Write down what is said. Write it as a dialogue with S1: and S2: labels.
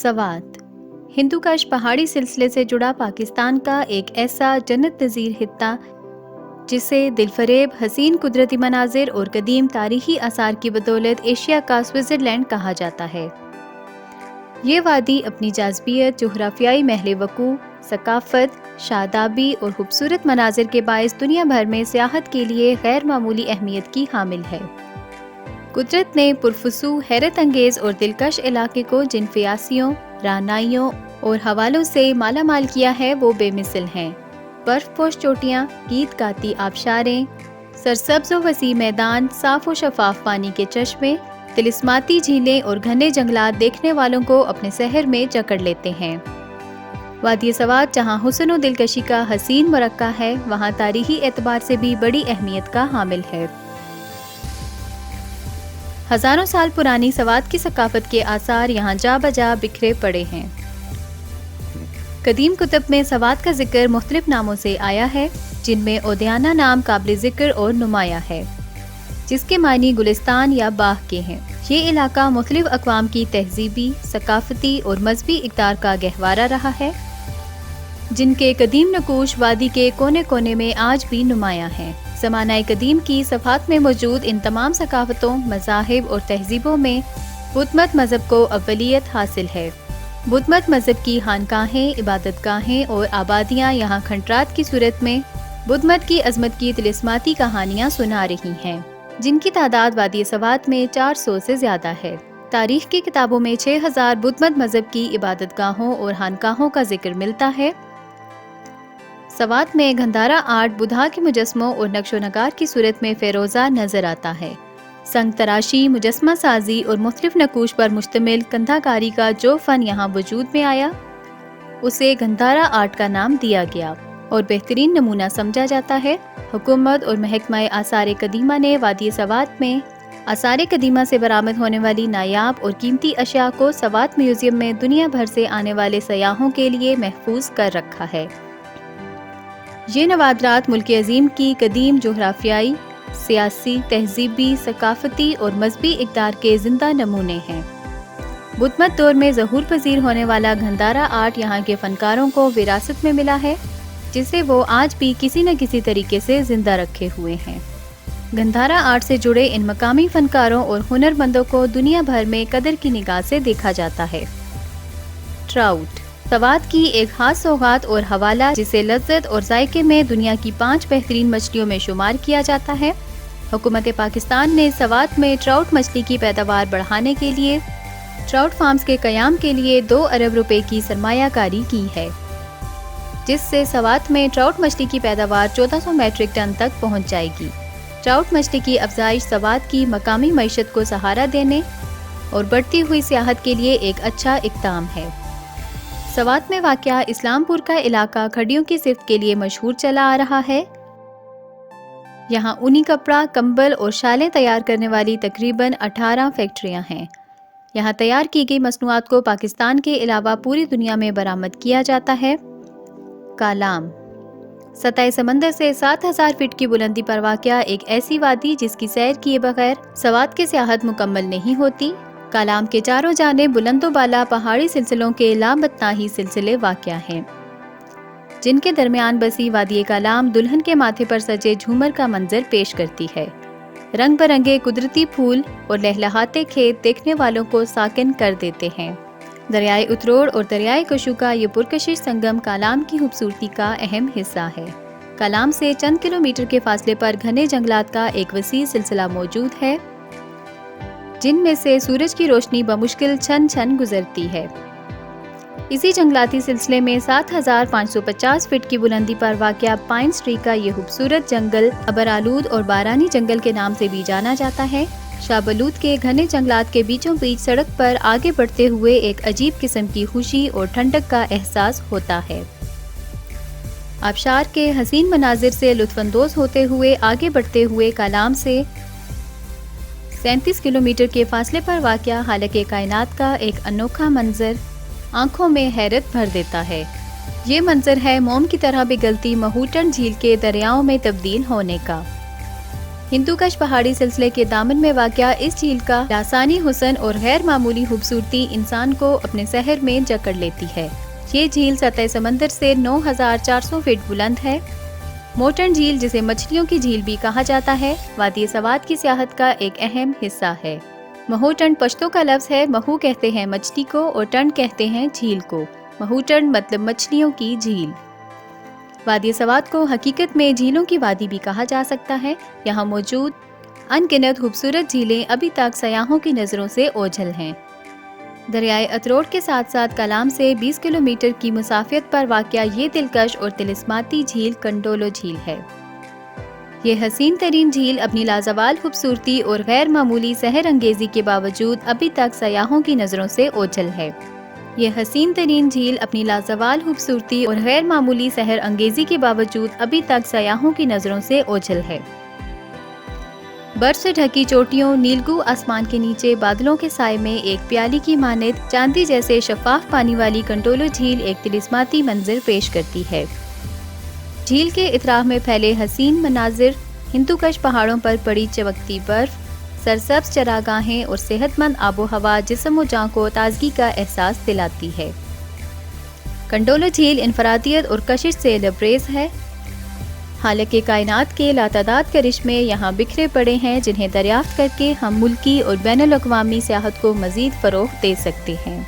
S1: سوات ہندو کش پہاڑی سلسلے سے جڑا پاکستان کا ایک ایسا جنت نظیر خطہ جسے دلفریب حسین قدرتی مناظر اور قدیم تاریخی آثار کی بدولت ایشیا کا سوئٹزرلینڈ کہا جاتا ہے۔ یہ وادی اپنی جاذبیت، جغرافیائی محل وقوع، ثقافت، شادابی اور خوبصورت مناظر کے باعث دنیا بھر میں سیاحت کے لیے غیر معمولی اہمیت کی حامل ہے۔ قدرت نے پرفسو، حیرت انگیز اور دلکش علاقے کو جن فیاضیوں، رعنائیوں اور حوالوں سے مالا مال کیا ہے وہ بے مثل ہیں۔ برف پوش چوٹیاں، گیت گاتی آبشاریں، سرسبز و وسیع میدان، صاف و شفاف پانی کے چشمے، طلسماتی جھیلیں اور گھنے جنگلات دیکھنے والوں کو اپنے سحر میں جکڑ لیتے ہیں۔ وادی سوات جہاں حسن و دلکشی کا حسین مرقع ہے، وہاں تاریخی اعتبار سے بھی بڑی اہمیت کا حامل ہے۔ ہزاروں سال پرانی سوات کی ثقافت کے آثار یہاں جا بجا بکھرے پڑے ہیں۔ قدیم کتب میں سوات کا ذکر مختلف ناموں سے آیا ہے، جن میں اودیانہ نام قابل ذکر اور نمایاں ہے، جس کے معنی گلستان یا باغ کے ہیں۔ یہ علاقہ مختلف اقوام کی تہذیبی، ثقافتی اور مذہبی اقدار کا گہوارہ رہا ہے، جن کے قدیم نقوش وادی کے کونے کونے میں آج بھی نمایاں ہیں۔ زمانہ قدیم کی صفحات میں موجود ان تمام ثقافتوں، مذاہب اور تہذیبوں میں بدھ مت مذہب کو اولیت حاصل ہے۔ بدھ مت مذہب کی خانقاہیں، عبادت گاہیں اور آبادیاں یہاں کھنڈرات کی صورت میں بدھ مت کی عظمت کی طلسماتی کہانیاں سنا رہی ہیں، جن کی تعداد وادی سوات میں 400 سے زیادہ ہے۔ تاریخ کی کتابوں میں 6000 بدھ مت مذہب کی عبادت گاہوں اور خانقاہوں کا ذکر ملتا ہے۔ سوات میں گندھارا آرٹ بدھا کے مجسموں اور نقش و نگار کی صورت میں فیروزہ نظر آتا ہے۔ سنگ تراشی، مجسمہ سازی اور مختلف نقوش پر مشتمل کندھا کاری کا جو فن یہاں وجود میں آیا، اسے گندھارا آرٹ کا نام دیا گیا اور بہترین نمونہ سمجھا جاتا ہے۔ حکومت اور محکمہ آثار قدیمہ نے وادی سوات میں آثار قدیمہ سے برآمد ہونے والی نایاب اور قیمتی اشیاء کو سوات میوزیم میں دنیا بھر سے آنے والے سیاحوں کے لیے محفوظ کر رکھا ہے۔ یہ نوادرات ملک عظیم کی قدیم جغرافیائی، سیاسی، تہذیبی، ثقافتی اور مذہبی اقدار کے زندہ نمونے ہیں۔ بدھ مت دور میں ظہور پذیر ہونے والا گندھارا آرٹ یہاں کے فنکاروں کو وراثت میں ملا ہے، جسے وہ آج بھی کسی نہ کسی طریقے سے زندہ رکھے ہوئے ہیں۔ گندھارا آرٹ سے جڑے ان مقامی فنکاروں اور ہنرمندوں کو دنیا بھر میں قدر کی نگاہ سے دیکھا جاتا ہے۔ ٹراؤٹ سوات کی ایک خاص سوغات اور حوالہ، جسے لذت اور ذائقے میں دنیا کی 5 بہترین مچھلیوں میں شمار کیا جاتا ہے۔ حکومت پاکستان نے سوات میں ٹراؤٹ مچھلی کی پیداوار بڑھانے کے لیے ٹراؤٹ فارمز کے قیام کے لیے 2 ارب روپے کی سرمایہ کاری کی ہے، جس سے سوات میں ٹراؤٹ مچھلی کی پیداوار 1400 میٹرک ٹن تک پہنچ جائے گی۔ ٹراؤٹ مچھلی کی افزائش سوات کی مقامی معیشت کو سہارا دینے اور بڑھتی ہوئی سیاحت کے لیے ایک اچھا اقدام ہے۔ سوات میں واقع اسلام پور کا علاقہ کھڈیوں کی صفت کے لیے مشہور چلا آ رہا ہے۔ یہاں اونی کپڑا، کمبل اور شالیں تیار کرنے والی تقریباً 18 فیکٹریاں ہیں۔ یہاں تیار کی گئی مصنوعات کو پاکستان کے علاوہ پوری دنیا میں برآمد کیا جاتا ہے۔ کالام سطح سمندر سے 7000 فٹ کی بلندی پر واقع ایک ایسی وادی جس کی سیر کیے بغیر سوات کی سیاحت مکمل نہیں ہوتی۔ کالام کے چاروں جانب بلند و بالا پہاڑی سلسلوں کے لامتناہی سلسلے واقع ہیں، جن کے درمیان بسی وادی کالام دلہن کے ماتھے پر سجے جھومر کا منظر پیش کرتی ہے۔ رنگ برنگے قدرتی پھول اور لہلہاتے کھیت دیکھنے والوں کو ساکن کر دیتے ہیں۔ دریائے اتروڑ اور دریائے کشو کا یہ پرکشش سنگم کالام کی خوبصورتی کا اہم حصہ ہے۔ کالام سے چند کلومیٹر کے فاصلے پر گھنے جنگلات کا ایک وسیع سلسلہ موجود ہے، جن میں سے سورج کی روشنی بمشکل چھن چھن گزرتی ہے۔ اسی جنگلاتی سلسلے میں 7550 فٹ کی بلندی پر واقع پائنز ٹری کا یہ خوبصورت جنگل ابر آلود اور بارانی جنگل کے نام سے بھی جانا جاتا ہے۔ شاہ بلوت کے گھنے جنگلات کے بیچوں بیچ سڑک پر آگے بڑھتے ہوئے ایک عجیب قسم کی خوشی اور ٹھنڈک کا احساس ہوتا ہے۔ آبشار کے حسین مناظر سے لطف اندوز ہوتے ہوئے آگے بڑھتے ہوئے کالام سے 37 کلومیٹر کے فاصلے پر واقع حالق کائنات کا ایک انوکھا منظر آنکھوں میں حیرت بھر دیتا ہے۔ یہ منظر ہے موم کی طرح پگھلتی مہوٹن جھیل کے دریاؤں میں تبدیل ہونے کا۔ ہندوکش پہاڑی سلسلے کے دامن میں واقع اس جھیل کا لاسانی حسن اور غیر معمولی خوبصورتی انسان کو اپنے سحر میں جکڑ لیتی ہے۔ یہ جھیل سطح سمندر سے 9400 فٹ بلند ہے۔ موٹن جھیل، جسے مچھلیوں کی جھیل بھی کہا جاتا ہے، وادی سوات کی سیاحت کا ایک اہم حصہ ہے۔ مہوٹن پشتو کا لفظ ہے۔ مہو کہتے ہیں مچھلی کو اور ٹن کہتے ہیں جھیل کو۔ مہوٹن مطلب مچھلیوں کی جھیل۔ وادی سوات کو حقیقت میں جھیلوں کی وادی بھی کہا جا سکتا ہے۔ یہاں موجود ان گنت خوبصورت جھیلیں ابھی تک سیاحوں کی نظروں سے اوجھل ہیں۔ دریائے اتروٹ کے ساتھ ساتھ کلام سے 20 کلومیٹر کی مسافت پر واقع یہ دلکش اور طلسماتی جھیل کنڈولو جھیل ہے۔ یہ حسین ترین جھیل اپنی لازوال خوبصورتی اور غیر معمولی سحر انگیزی کے باوجود ابھی تک سیاحوں کی نظروں سے اوجھل ہے۔ یہ حسین ترین جھیل اپنی لازوال خوبصورتی اور غیر معمولی سحر انگیزی کے باوجود ابھی تک سیاحوں کی نظروں سے اوجھل ہے۔ برف سے ڈھکی چوٹیوں، نیلگو آسمان کے نیچے بادلوں کے سائے میں ایک پیالی کی مانند چاندی جیسے شفاف پانی والی کنڈولو جھیل ایک طلسماتی منظر پیش کرتی ہے۔ جھیل کے اطراف میں پھیلے حسین مناظر، ہندوکش پہاڑوں پر پڑی چمکتی برف، سرسبز چراگاہیں اور صحت مند آب و ہوا جسم و جاں کو تازگی کا احساس دلاتی ہے۔ کنڈولو جھیل انفرادیت اور کشش سے لبریز ہے۔ حالانکہ کائنات کے لاتعداد کرشمے یہاں بکھرے پڑے ہیں، جنہیں دریافت کر کے ہم ملکی اور بین الاقوامی سیاحت کو مزید فروغ دے سکتے ہیں۔